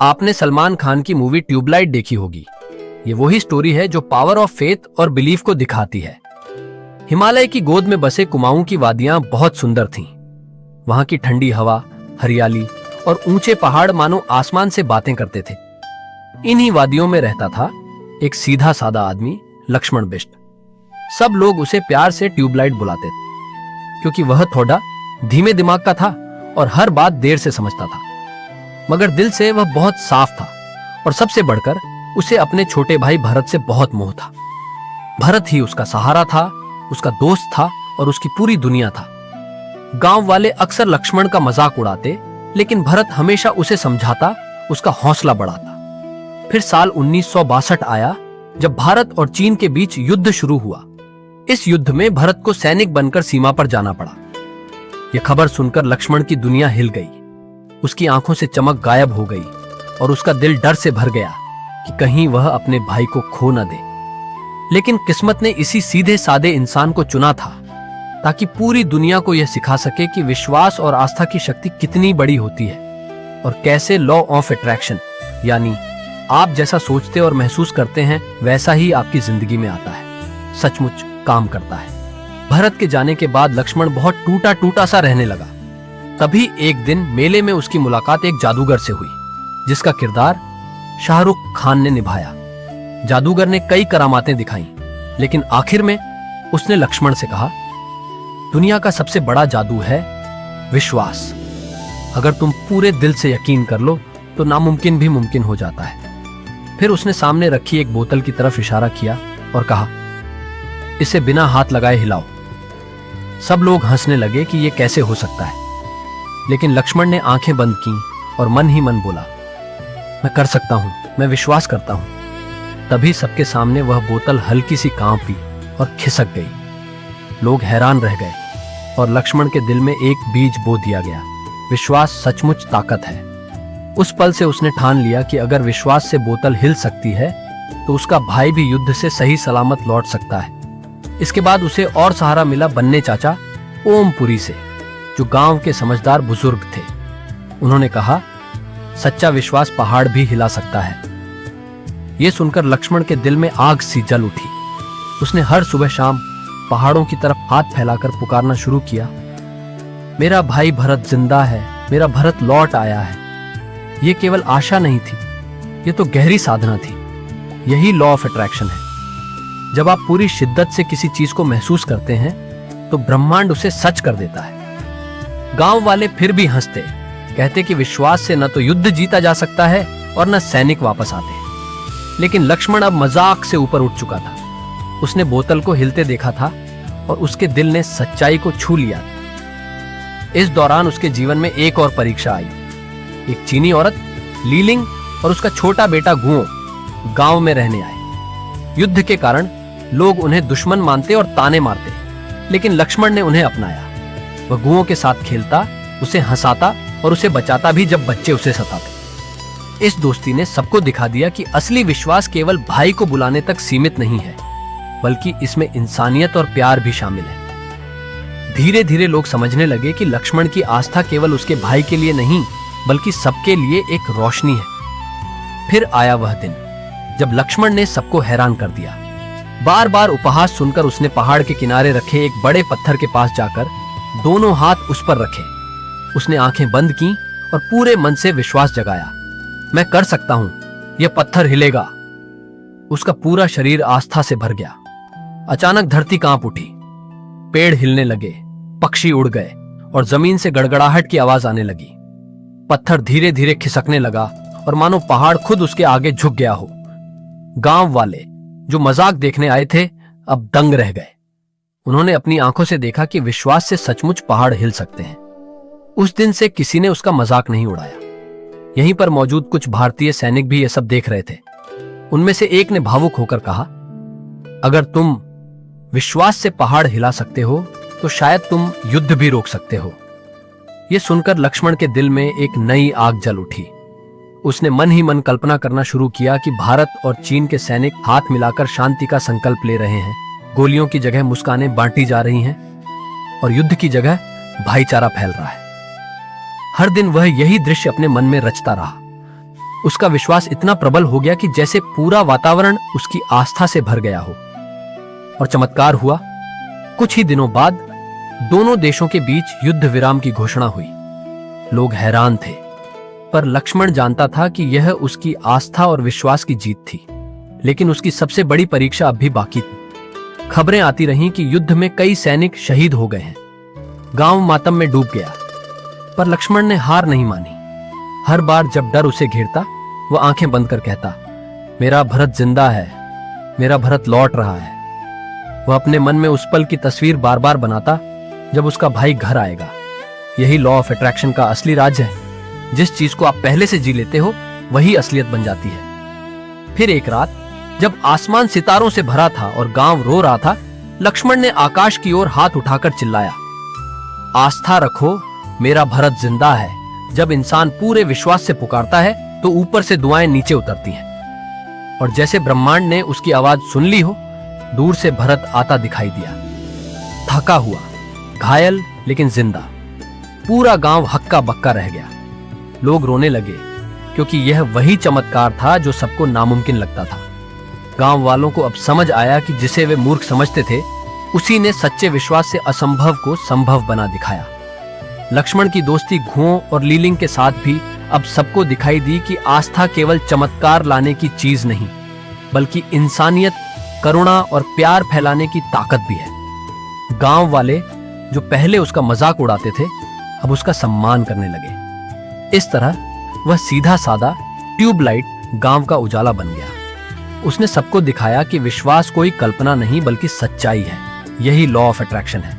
आपने सलमान खान की movie tubelight देखी होगी। ये वही स्टोरी है जो पावर ऑफ फेथ और बिलीफ को दिखाती है। हिमालय की गोद में बसे कुमाऊं की वादियां बहुत सुंदर थीं। वहां की ठंडी हवा, हरियाली और ऊंचे पहाड़ मानो आसमान से बातें करते थे। इन्हीं वादियों में रहता था एक सीधा सादा आदमी, लक्ष्मण बिष्ट। सब लोग उसे प्यार से ट्यूबलाइट बुलाते थे, क्योंकि वह थोड़ा धीमे दिमाग का था और हर बात देर से समझता था, मगर दिल से वह बहुत साफ था। और सबसे बढ़कर उसे अपने छोटे भाई भरत से बहुत मोह था। भरत ही उसका सहारा था, उसका दोस्त था और उसकी पूरी दुनिया था। गांव वाले अक्सर लक्ष्मण का मजाक उड़ाते, लेकिन भरत हमेशा उसे समझाता, उसका हौसला बढ़ाता। फिर साल 1962 आया, जब भारत और चीन के बीच युद्ध शुरू हुआ। इस युद्ध में भरत को सैनिक बनकर सीमा पर जाना पड़ा। यह खबर सुनकर लक्ष्मण की दुनिया हिल गई। उसकी आंखों से चमक गायब हो गई और उसका दिल डर से भर गया कि कहीं वह अपने भाई को खो न दे। लेकिन किस्मत ने इसी सीधे सादे इंसान को चुना था, ताकि पूरी दुनिया को यह सिखा सके कि विश्वास और आस्था की शक्ति कितनी बड़ी होती है और कैसे लॉ ऑफ अट्रैक्शन, यानी आप जैसा सोचते और महसूस करते हैं वैसा ही आपकी जिंदगी में आता है, सचमुच काम करता है। भरत के जाने के बाद लक्ष्मण बहुत टूटा टूटा सा रहने लगा। तभी एक दिन मेले में उसकी मुलाकात एक जादूगर से हुई, जिसका किरदार शाहरुख खान ने निभाया। जादूगर ने कई करामातें दिखाई, लेकिन आखिर में उसने लक्ष्मण से कहा, दुनिया का सबसे बड़ा जादू है विश्वास। अगर तुम पूरे दिल से यकीन कर लो तो नामुमकिन भी मुमकिन हो जाता है। फिर उसने सामने रखी एक बोतल की तरफ इशारा किया और कहा, इसे बिना हाथ लगाए हिलाओ। सब लोग हंसने लगे कि यह कैसे हो सकता है, लेकिन लक्ष्मण ने आंखें बंद की और मन ही मन बोला, मैं कर सकता हूं, मैं विश्वास करता हूं। तभी सबके सामने वह बोतल हल्की सी कांपी और खिसक गई। लोग हैरान रह गए और लक्ष्मण के दिल में एक बीज बो दिया गया। विश्वास सचमुच ताकत है। उस पल से उसने ठान लिया कि अगर विश्वास से बोतल हिल सकती है तो उसका भाई भी युद्ध से सही सलामत लौट सकता है। इसके बाद उसे और सहारा मिला बन्ने चाचा ओमपुरी से, जो गांव के समझदार बुजुर्ग थे। उन्होंने कहा, सच्चा विश्वास पहाड़ भी हिला सकता है। यह सुनकर लक्ष्मण के दिल में आग सी जल उठी। उसने हर सुबह शाम पहाड़ों की तरफ हाथ फैलाकर पुकारना शुरू किया, मेरा भाई भरत जिंदा है, मेरा भरत लौट आया है। यह केवल आशा नहीं थी, यह तो गहरी साधना थी। यही लॉ ऑफ अट्रैक्शन है। जब आप पूरी शिद्दत से किसी चीज को महसूस करते हैं तो ब्रह्मांड उसे सच कर देता है। गांव वाले फिर भी हंसते, कहते कि विश्वास से न तो युद्ध जीता जा सकता है और न सैनिक वापस आते। लेकिन लक्ष्मण अब मजाक से ऊपर उठ चुका था। उसने बोतल को हिलते देखा था और उसके दिल ने सच्चाई को छू लिया। इस दौरान उसके जीवन में एक और परीक्षा आई। एक चीनी औरत लीलिंग और उसका छोटा बेटा गुओ गांव में रहने आए। युद्ध के कारण लोग उन्हें दुश्मन मानते और ताने मारते, लेकिन लक्ष्मण ने उन्हें अपनाया। वह गुओं के साथ खेलता, उसे हंसाता और उसे बचाता भी जब बच्चे उसे सताते। इस दोस्ती ने सबको दिखा दिया कि असली विश्वास केवल भाई को बुलाने तक सीमित नहीं है, बल्कि इसमें इंसानियत और प्यार भी शामिल है। धीरे धीरे लोग समझने लगे कि लक्ष्मण की आस्था केवल उसके भाई के लिए नहीं, बल्कि सबके लिए एक रोशनी है। फिर आया वह दिन जब लक्ष्मण ने सबको हैरान कर दिया। बार बार उपहास सुनकर उसने पहाड़ के किनारे रखे एक बड़े पत्थर के पास जाकर दोनों हाथ उस पर रखे। उसने आंखें बंद की और पूरे मन से विश्वास जगाया, मैं कर सकता हूं, यह पत्थर हिलेगा। उसका पूरा शरीर आस्था से भर गया। अचानक धरती कांप उठी, पेड़ हिलने लगे, पक्षी उड़ गए और जमीन से गड़गड़ाहट की आवाज आने लगी। पत्थर धीरे धीरे खिसकने लगा और मानो पहाड़ खुद उसके आगे झुक गया हो। गांव वाले जो मजाक देखने आए थे अब दंग रह गए। उन्होंने अपनी आंखों से देखा कि विश्वास से सचमुच पहाड़ हिल सकते हैं। उस दिन से किसी ने उसका मजाक नहीं उड़ाया। यहीं पर मौजूद कुछ भारतीय सैनिक भी यह सब देख रहे थे। उनमें से एक ने भावुक होकर कहा, अगर तुम विश्वास से पहाड़ हिला सकते हो तो शायद तुम युद्ध भी रोक सकते हो। यह सुनकर लक्ष्मण के दिल में एक नई आग जल उठी। उसने मन ही मन कल्पना करना शुरू किया कि भारत और चीन के सैनिक हाथ मिलाकर शांति का संकल्प ले रहे हैं। गोलियों की जगह मुस्कानें बांटी जा रही हैं और युद्ध की जगह भाईचारा फैल रहा है। हर दिन वह यही दृश्य अपने मन में रचता रहा। उसका विश्वास इतना प्रबल हो गया कि जैसे पूरा वातावरण उसकी आस्था से भर गया हो। और चमत्कार हुआ। कुछ ही दिनों बाद दोनों देशों के बीच युद्ध विराम की घोषणा हुई। लोग हैरान थे, पर लक्ष्मण जानता था कि यह उसकी आस्था और विश्वास की जीत थी। लेकिन उसकी सबसे बड़ी परीक्षा अब भी बाकी थी। खबरें आती रहीं कि युद्ध में कई सैनिक शहीद हो गए हैं। गांव मातम में डूब गया, पर लक्ष्मण ने हार नहीं मानी। हर बार जब डर उसे घेरता, वह आंखें बंद कर कहता, मेरा भरत जिंदा है, मेरा भरत लौट रहा है। वह अपने मन में उस पल की तस्वीर बार बार बनाता जब उसका भाई घर आएगा। यही लॉ ऑफ अट्रैक्शन का असली राज है। जिस चीज को आप पहले से जी लेते हो, वही असलियत बन जाती है। फिर एक रात जब आसमान सितारों से भरा था और गांव रो रहा था, लक्ष्मण ने आकाश की ओर हाथ उठाकर चिल्लाया, आस्था रखो, मेरा भरत जिंदा है। जब इंसान पूरे विश्वास से पुकारता है तो ऊपर से दुआएं नीचे उतरती हैं। और जैसे ब्रह्मांड ने उसकी आवाज सुन ली हो, दूर से भरत आता दिखाई दिया, थका हुआ, घायल लेकिन जिंदा। पूरा गांव हक्का बक्का रह गया। लोग रोने लगे, क्योंकि यह वही चमत्कार था जो सबको नामुमकिन लगता था। गांव वालों को अब समझ आया कि जिसे वे मूर्ख समझते थे, उसी ने सच्चे विश्वास से असंभव को संभव बना दिखाया। लक्ष्मण की दोस्ती घुओं और लीलिंग के साथ भी अब सबको दिखाई दी कि आस्था केवल चमत्कार लाने की चीज नहीं, बल्कि इंसानियत, करुणा और प्यार फैलाने की ताकत भी है। गांव वाले जो पहले उसका मजाक उड़ाते थे, अब उसका सम्मान करने लगे। इस तरह वह सीधा सादा ट्यूबलाइट गांव का उजाला बन गया। उसने सबको दिखाया कि विश्वास कोई कल्पना नहीं बल्कि सच्चाई है। यही लॉ ऑफ अट्रैक्शन है।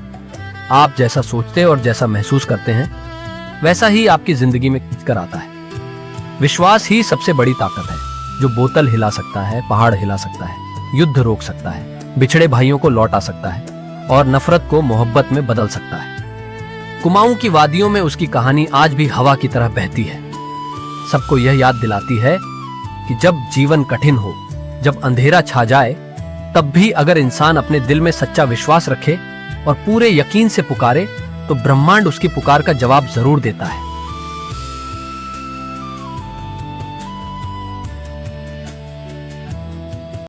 आप जैसा सोचते और जैसा महसूस करते हैं, वैसा ही आपकी जिंदगी में खींचकर आता है। विश्वास ही सबसे बड़ी ताकत है, जो बोतल हिला सकता है, पहाड़ हिला सकता है, युद्ध रोक सकता है, बिछड़े भाइयों को लौटा सकता है और नफरत को मोहब्बत में बदल सकता है। कुमाऊं की वादियों में उसकी कहानी आज भी हवा की तरह बहती है। सबको यह याद दिलाती है कि जब जीवन कठिन हो, जब अंधेरा छा जाए, तब भी अगर इंसान अपने दिल में सच्चा विश्वास रखे और पूरे यकीन से पुकारे, तो ब्रह्मांड उसकी पुकार का जवाब जरूर देता है।